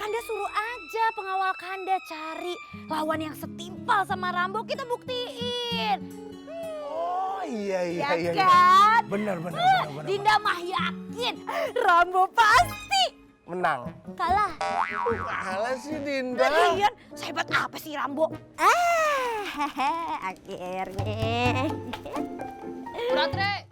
Kanda suruh aja pengawal Kanda cari lawan yang setimpal sama Rambo, kita buktiin. Oh iya. Kan? Benar. Dinda mah yakin Rambo pasti Menang. kalah. Kalah sih Dinda. Lagian sehebat apa sih Rambo? Akhirnya. Berat, Re.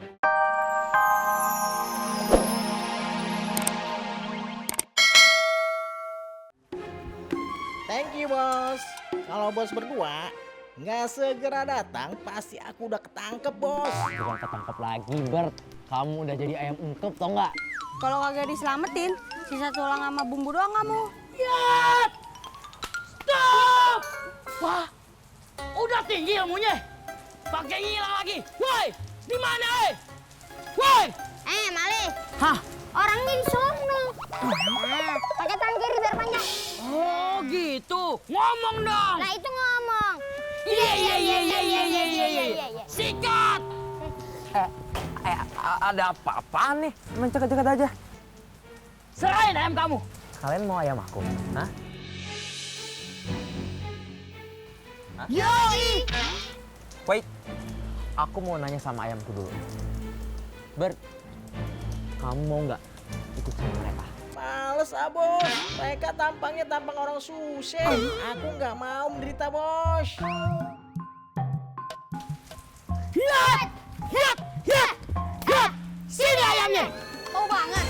Thank you, bos. Kalau bos berdua nggak segera datang, pasti aku udah ketangkep, bos. Bukan ketangkep lagi, Bert. Kamu udah jadi ayam ungkep, tau nggak? Kalau kagak diselamatin, sisa tulang sama bumbu doang kamu. Ya! Stop! Wah, udah tinggi ilmunya. Pakai ngilang lagi. Woi, di mana, Woi! Malih. Hah? Orangnya di sono. Pakai tangan kiri biar panjang. Oh, gitu. Ngomong dong. Nah, itu ngomong. Iya. Sikat. Ada apa-apaan nih? Main cekat-cekat aja. Serahin ayam kamu. Kalian mau ayam aku? Hah? Yoi. Wait, aku mau nanya sama ayamku dulu. Bert, kamu mau nggak ikut sama mereka? Males, bos. Mereka tampangnya tampang orang susah. Aku nggak mau menderita, bos. Lihat. Sini ayamnya. Mau banget.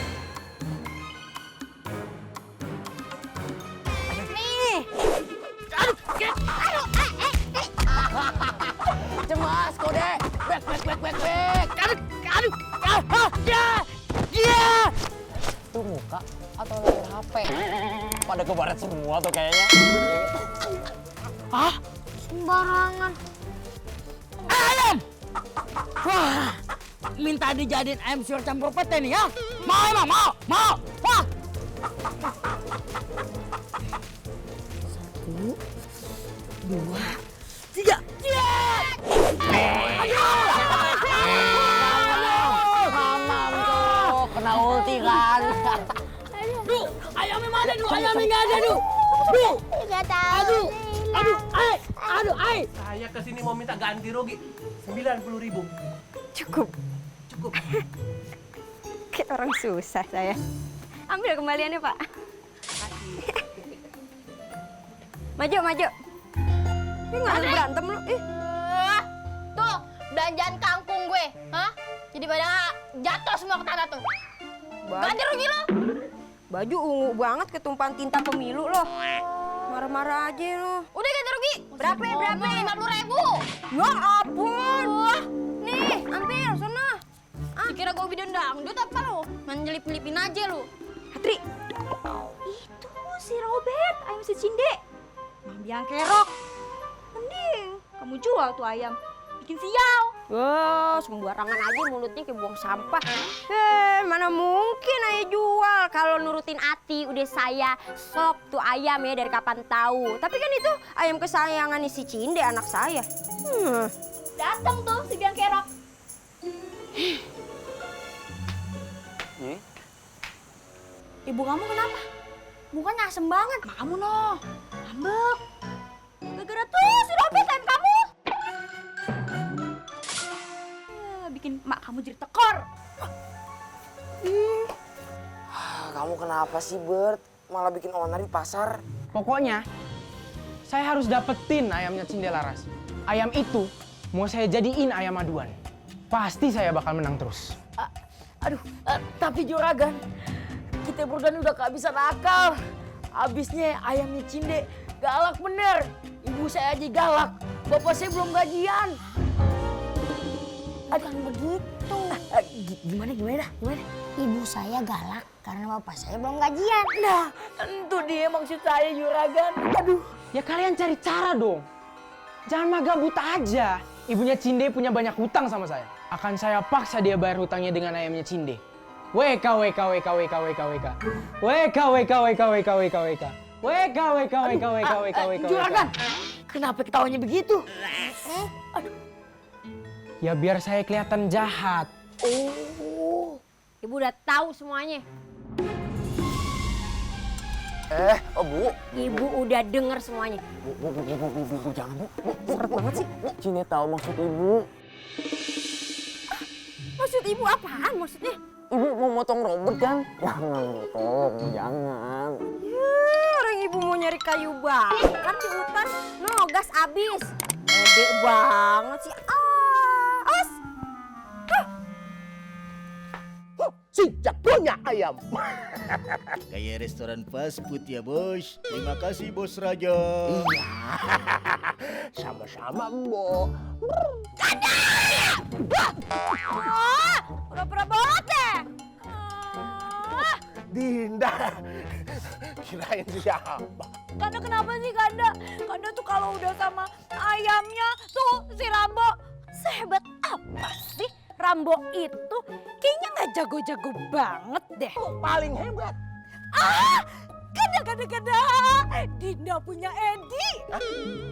Nih. Aduh. Cemas, kode. Back. Aduh. Ya. Itu muka atau layar HP? Pada kebaret semua tuh kayaknya. Sembarangan. Ayam. Wah. Minta dijadiin ayam siur campur pete nih ya? Mau emang? Mau? Wah! 1, 2, 3. Mamam tuh, kena ulti kan. Duh, ayamnya mana duh? Ayamnya nggak ada duh. Duh, Gak tahu. aduh, Saya kesini mau minta ganti rugi 90.000. Cukup. Kayak orang susah saya. Ambil kembaliannya, Pak. Maju. Ini nggak ada berantem lu. Tuh, belanjaan kangkung gue. Hah? Jadi pada jatuh semua ke tanah tuh. Ganti rugi lo. Baju ungu banget ketumpahan tinta pemilu lo. Marah-marah aja lo. Udah ganti rugi. Berapa? 50.000. Ya ampun. Wah, nih, ambil sana. Dikira gue bidang dangdut apa lo? Main nyelip-nyelipin aja lo. Hatri. Itu si Robert, ayam si Cinde. Mami yang kerok. Mending kamu jual tuh ayam. Bikin sial. Wah, sembarangan aja mulutnya kayak buang sampah. Mana mungkin ayah jual. Kalau nurutin hati udah saya sop tuh ayam ya dari kapan tahu. Tapi kan itu ayam kesayangan si Cinde anak saya. Datang tuh si biang kerok. Ibu kamu kenapa? Mukanya asem banget. Kamu noh, ngambek. Gara-gara tuh si Robert ayam kamu. Bikin mak kamu jadi tekor. Kamu kenapa sih, Bert? Malah bikin onar di pasar. Pokoknya, saya harus dapetin ayamnya Cindelaras. Ayam itu mau saya jadiin ayam aduan. Pasti saya bakal menang terus. Tapi Juragan, kita berdua udah kehabisan akal. Abisnya ayamnya Cinde galak bener. Ibu saya aja galak. Bapak saya belum gajian. Bukan begitu. Gimana? Ibu saya galak karena bapak saya belum gajian. Nah, itu dia maksud saya Juragan. Aduh. Ya kalian cari cara dong. Jangan magabut aja. Ibunya Cinde punya banyak hutang sama saya. Akan saya paksa dia bayar hutangnya dengan ayamnya Cinde. WK. Juragan, kenapa ketawanya begitu? Ya biar saya kelihatan jahat. Oh, ibu udah tahu semuanya. Bu. Ibu udah denger semuanya. Bu, jangan, Bu. Seret banget sih. Cinde tahu maksud Ibu. Maksud ibu apaan maksudnya? Ibu mau motong Robert kan? Jangan, Bu, tolong, jangan. Ya, orang ibu mau nyari kayu bakar di hutan. No, gas abis. Gede banget sih. Awas. Si jagonya ayam. Kayak restoran fast food ya bos. Terima kasih bos Raja. Iya. Sama-sama Bo. Pura-pura bolot deh. Dinda. Kirain siapa? Kanda kenapa sih Kanda? Kanda tuh kalau udah sama ayamnya tuh si Rambo. Sehebat apa sih? Rambo itu kayaknya nggak jago-jago banget deh. Paling hebat. Kanda. Dinda punya Edi.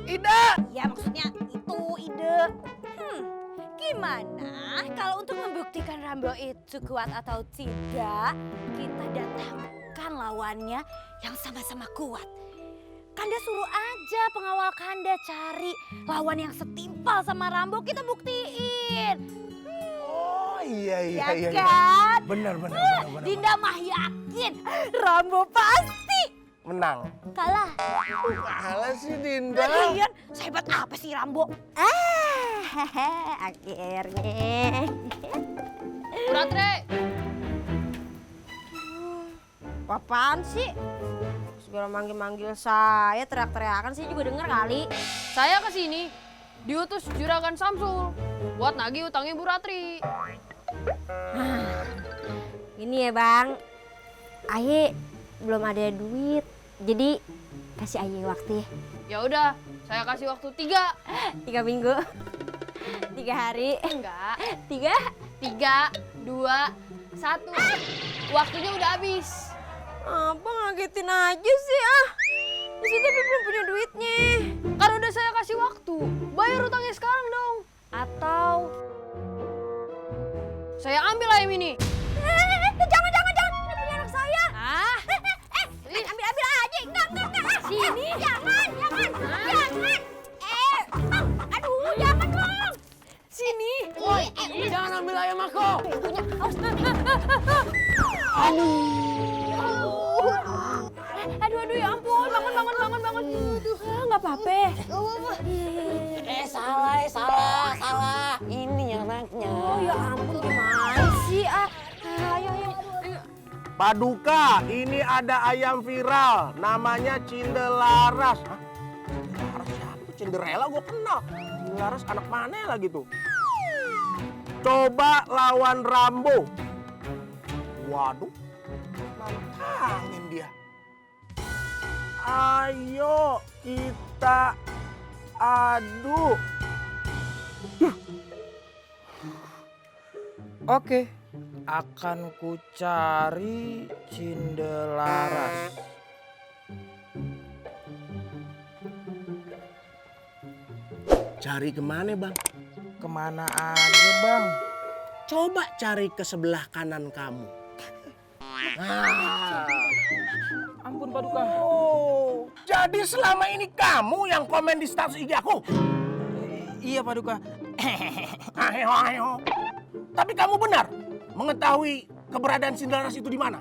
Ida. Ya maksudnya itu ide. Gimana kalau untuk membuktikan Rambo itu kuat atau tidak, kita datangkan lawannya yang sama-sama kuat. Kanda suruh aja pengawal Kanda cari lawan yang setimpal sama Rambo, kita buktiin. Oh iya. Ya kan? Benar. Dinda mah yakin Rambo pasti Menang. kalah. Kalah sih Dinda. Lagian sehebat apa sih Rambo? Akhirnya. Ratre, Apaan sih? Segala manggil-manggil saya, teriak-teriakan sih juga denger kali. saya kesini diutus Juragan Samsul buat nagih utangnya Bu Ratri. Ini ya Bang, Aye belum ada duit, jadi kasih Aye waktu ya. Ya udah, saya kasih waktu 3 minggu, 3 hari, enggak, 3. 3, 2, 1. Waktunya udah habis. Apa ngagetin aja sih Di situ tapi belum punya duitnya. Kan udah saya kasih waktu, bayar utangnya sekarang dong. Atau Saya ambil ayam ini. jangan, ini punya anak saya. Ambil aja, enggak. Sini, jangan. Aduh, jangan dong. Sini. Woi, jangan ambil ayam aku. Aduh, ya ampun, bangun. Aduh, nggak apa-apa. Salah. Ini yang anaknya. Oh ya ampun, gimana sih? Ayo. Paduka, ini ada ayam viral, namanya Cindelaras. Hah? Cindelaras siapa? Cinderella gue kenal. Cindelaras anak mana lagi tuh? Coba lawan Rambo. Waduh, nantangin dia. Ayo kita adu. Oke, akan ku cari Cindelaras. Cari kemana bang? Kemana aja bang? Coba cari ke sebelah kanan kamu. Ampun Paduka. Oh, jadi selama ini kamu yang komen di status IG aku? Iya Paduka. Ayo. Tapi kamu benar mengetahui keberadaan Cindelaras itu di mana?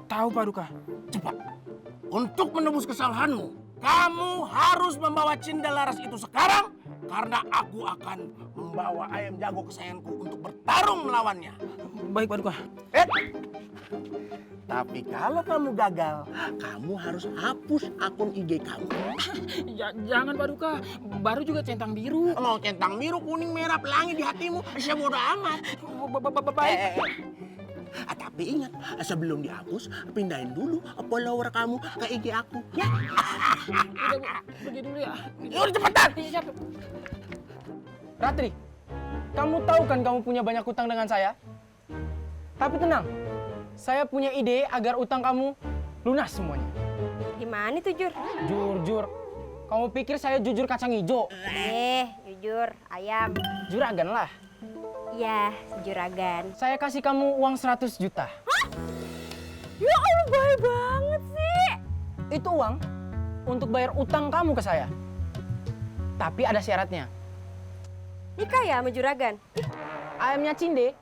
Tahu Paduka. Cepat. Untuk menebus kesalahanmu, kamu harus membawa Cindelaras itu sekarang karena aku akan membawa ayam jago kesayanganku untuk bertarung melawannya. Baik Paduka. Tapi kalau kamu gagal, kamu harus hapus akun IG kamu. Jangan Paduka, baru juga centang biru. Mau centang biru, kuning, merah, pelangi di hatimu, saya bodo amat. Baik. Tapi ingat, sebelum dihapus, pindahin dulu follower kamu ke IG aku. Ya. Udah, pergi dulu ya. Yuk cepetan. Ratri, kamu tahu kan kamu punya banyak hutang dengan saya? Tapi tenang, saya punya ide agar utang kamu lunas semuanya. Gimana tuh, Jur? Jur, kamu pikir saya jujur kacang hijau? Jujur, ayam. Juragan lah. Iya, juragan. Saya kasih kamu uang 100 juta. Ya Allah, baik banget sih. Itu uang untuk bayar utang kamu ke saya. Tapi ada syaratnya. Nikah ya sama juragan? Ayamnya Cinde